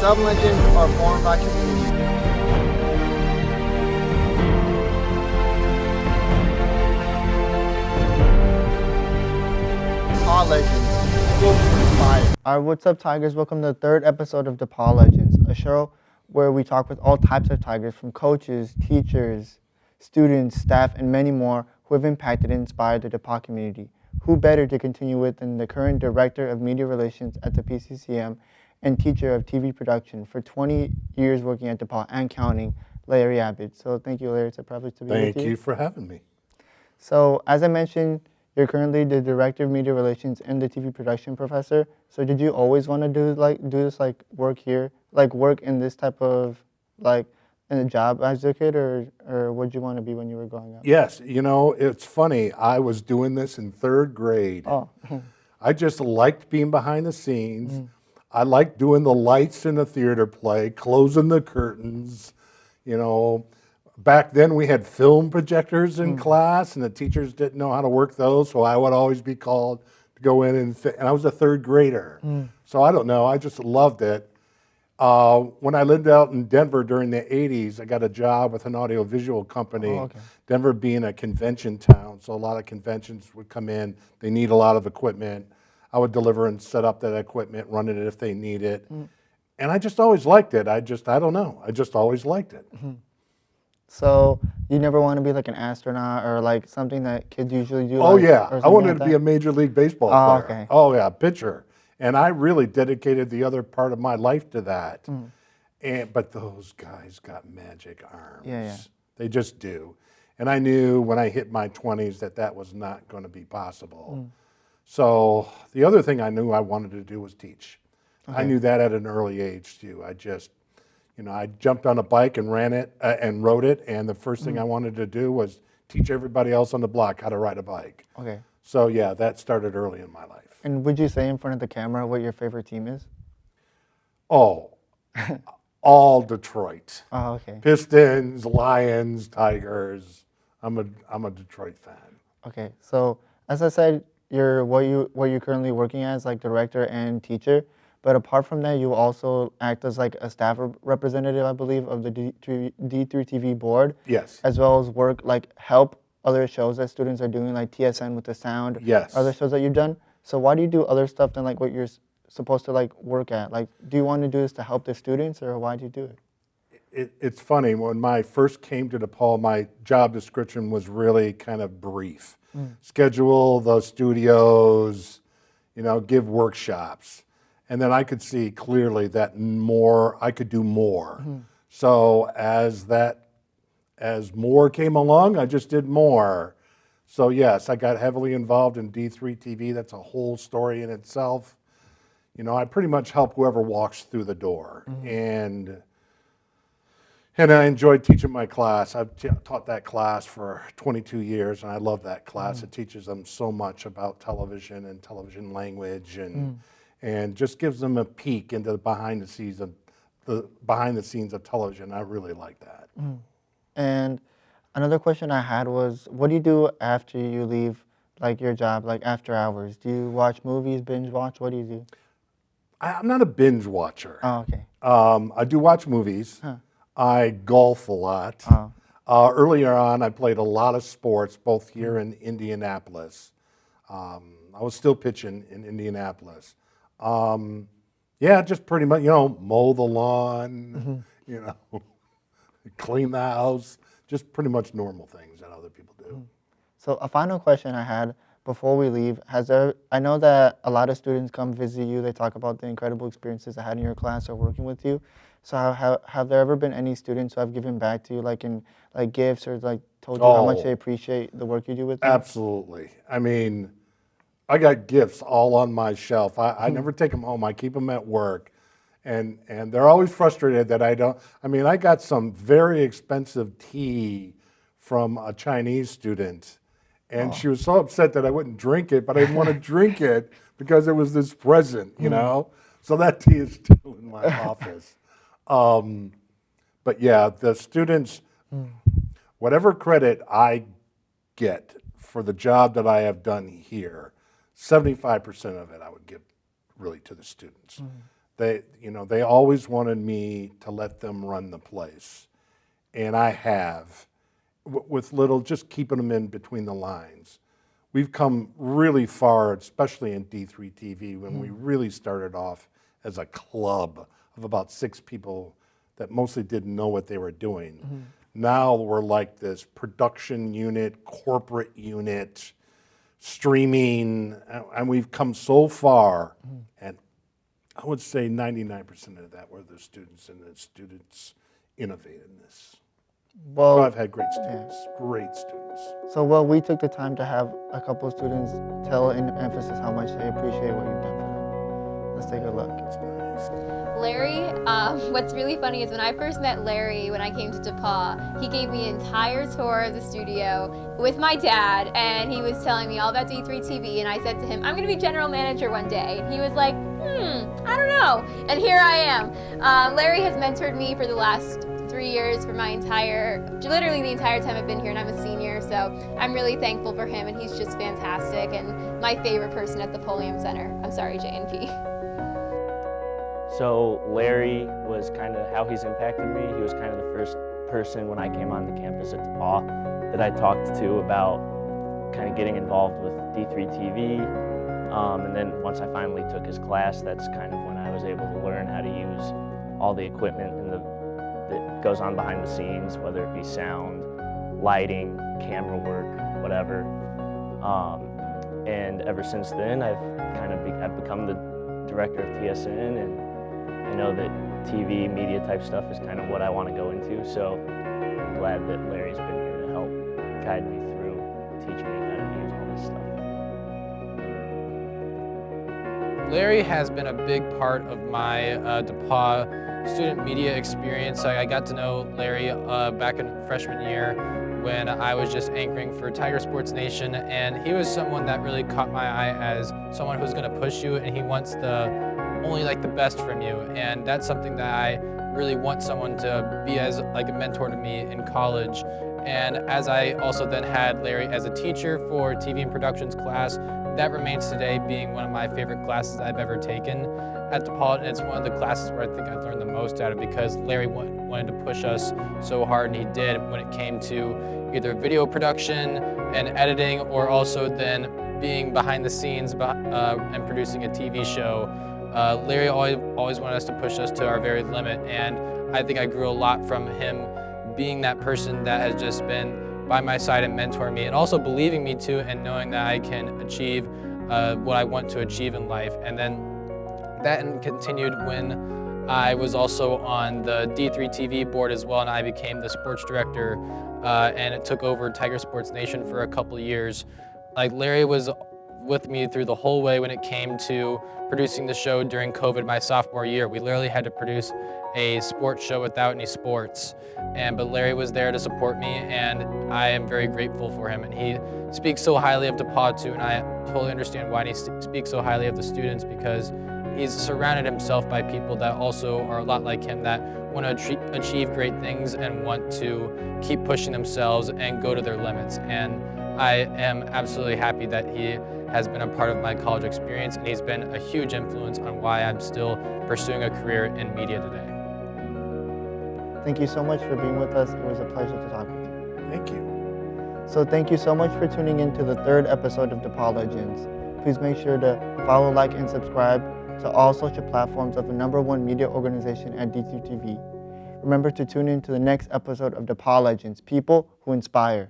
Some legends are formed by community. DePauw Legends, people who inspire. Alright, what's up, Tigers? Welcome to the third episode of DePauw Legends, a show where we talk with all types of Tigers, from coaches, teachers, students, staff, and many more who have impacted and inspired the DePauw community. Who better to continue with than the current Director of Media Relations at the PCCM and teacher of TV production for 20 years working at DePauw and counting, Larry Abed. So thank you, Larry. It's a privilege to be with you. Thank you for having me. So as I mentioned, you're currently the Director of Media Relations and the TV production professor. So did you always want to do this work here, like work in this type of in a job as a kid, or what did you want to be when you were growing up? Yes, you know, it's funny. I was doing this in third grade. Oh. I just liked being behind the scenes. I liked doing the lights in the theater play, closing the curtains. You know, back then we had film projectors in class, and the teachers didn't know how to work those, so I would always be called to go in and I was a third grader. So I don't know, I just loved it. When I lived out in Denver during the 80s, I got a job with an audiovisual company. Oh, okay. Denver being a convention town, so a lot of conventions would come in. They need a lot of equipment. I would deliver and set up that equipment, run it if they need it. And I just always liked it. I don't know. I just always liked it. So you never want to be like an astronaut or like something that kids usually do? Oh, like, yeah. or I something wanted like to be that? a Major League Baseball Oh, player. okay. Oh, yeah, pitcher. And I really dedicated the other part of my life to that. But those guys got magic arms. Yeah. They just do. And I knew when I hit my 20s that was not going to be possible. So the other thing I knew I wanted to do was teach. Okay. I knew that at an early age too. I just, I jumped on a bike and ran it and rode it. And the first thing I wanted to do was teach everybody else on the block how to ride a bike. Okay. So yeah, that started early in my life. And would you say in front of the camera what your favorite team is? Oh, all Detroit. Oh, okay. Pistons, Lions, Tigers. I'm a Detroit fan. Okay. So as I said, what you're currently working as like director and teacher, but apart from that, you also act as like a staff representative, I believe, of the D3 TV board. Yes. As well as help other shows that students are doing, like TSN with the sound. Yes. Other shows that you've done. So why do you do other stuff than like what you're supposed to like work at? Like, do you want to do this to help the students, or why do you do it? It's funny, when I first came to DePauw, my job description was really kind of brief. Schedule the studios, give workshops. And then I could see clearly that I could do more. So as more came along, I just did more. So yes, I got heavily involved in D3 TV. That's a whole story in itself. I pretty much help whoever walks through the door. And I enjoyed teaching my class. I've taught that class for 22 years, and I love that class. It teaches them so much about television and television language, and just gives them a peek into the behind the scenes of television. I really like that. And another question I had was, what do you do after you leave like your job, like after hours? Do you watch movies, binge watch? What do you do? I'm not a binge watcher. Oh, okay. I do watch movies. I golf a lot. Earlier on, I played a lot of sports, both here in Indianapolis. I was still pitching in Indianapolis. Yeah, just pretty much, mow the lawn, clean the house, just pretty much normal things that other people do. So a final question I had before we leave, I know that a lot of students come visit you, they talk about the incredible experiences they had in your class or working with you. So have there ever been any students who have given back to you, like in gifts, or like told you how much they appreciate the work you do with them? Absolutely. I mean, I got gifts all on my shelf. I never take them home. I keep them at work. And they're always frustrated that I don't. I mean, I got some very expensive tea from a Chinese student. And she was so upset that I wouldn't drink it, but I didn't want to drink it because it was this present, So that tea is still in my office. But yeah, the students, whatever credit I get for the job that I have done here, 75% of it I would give really to the students. they always wanted me to let them run the place. And I have, with little, just keeping them in between the lines. We've come really far, especially in D3 TV, when we really started off as a club of about 6 people that mostly didn't know what they were doing. Now we're like this production unit, corporate unit, streaming, and we've come so far. And I would say 99% of that were the students, and the students innovated in this. Well, So I've had great students, great students. So, we took the time to have a couple of students tell in emphasis how much they appreciate what you've done for them. Let's take a look. That's nice. Larry, what's really funny is when I first met Larry when I came to DePauw, he gave me an entire tour of the studio with my dad, and he was telling me all about D3 TV, and I said to him, I'm gonna be general manager one day. And he was like, I don't know. And here I am. Larry has mentored me for the last 3 years for literally the entire time I've been here, and I'm a senior, so I'm really thankful for him, and he's just fantastic and my favorite person at the Pulliam Center. I'm sorry, JNP. So Larry was kind of how he's impacted me. He was kind of the first person when I came onto campus at DePauw that I talked to about kind of getting involved with D3 TV. And then once I finally took his class, that's kind of when I was able to learn how to use all the equipment that goes on behind the scenes, whether it be sound, lighting, camera work, whatever. And ever since then, I've become the director of TSN, and I know that TV, media type stuff is kind of what I want to go into, so I'm glad that Larry's been here to help guide me through, teaching me how to use all this stuff. Larry has been a big part of my DePauw student media experience. I got to know Larry back in freshman year when I was just anchoring for Tiger Sports Nation, and he was someone that really caught my eye as someone who's going to push you, and he wants only the best from you, and that's something that I really want someone to be as a mentor to me in college. And as I also then had Larry as a teacher for TV and productions class, that remains today being one of my favorite classes I've ever taken at DePauw, and it's one of the classes where I think I learned the most out of, because Larry wanted to push us so hard, and he did, when it came to either video production and editing, or also then being behind the scenes and producing a TV show. Larry always wanted us to push us to our very limit, and I think I grew a lot from him being that person that has just been by my side and mentoring me, and also believing me too, and knowing that I can achieve what I want to achieve in life. And then that continued when I was also on the D3 TV board as well, and I became the sports director, and it took over Tiger Sports Nation for a couple of years. Larry was with me through the whole way when it came to producing the show during COVID my sophomore year. We literally had to produce a sports show without any sports, but Larry was there to support me, and I am very grateful for him. And he speaks so highly of DePauw too, and I totally understand why he speaks so highly of the students, because he's surrounded himself by people that also are a lot like him, that want to achieve great things and want to keep pushing themselves and go to their limits. And I am absolutely happy that he has been a part of my college experience, and he's been a huge influence on why I'm still pursuing a career in media today. Thank you so much for being with us. It was a pleasure to talk with you. Thank you. So thank you so much for tuning in to the 3rd episode of DePauw Legends. Please make sure to follow, like, and subscribe to all social platforms of the #1 media organization at D3 TV. Remember to tune in to the next episode of DePauw Legends, people who inspire.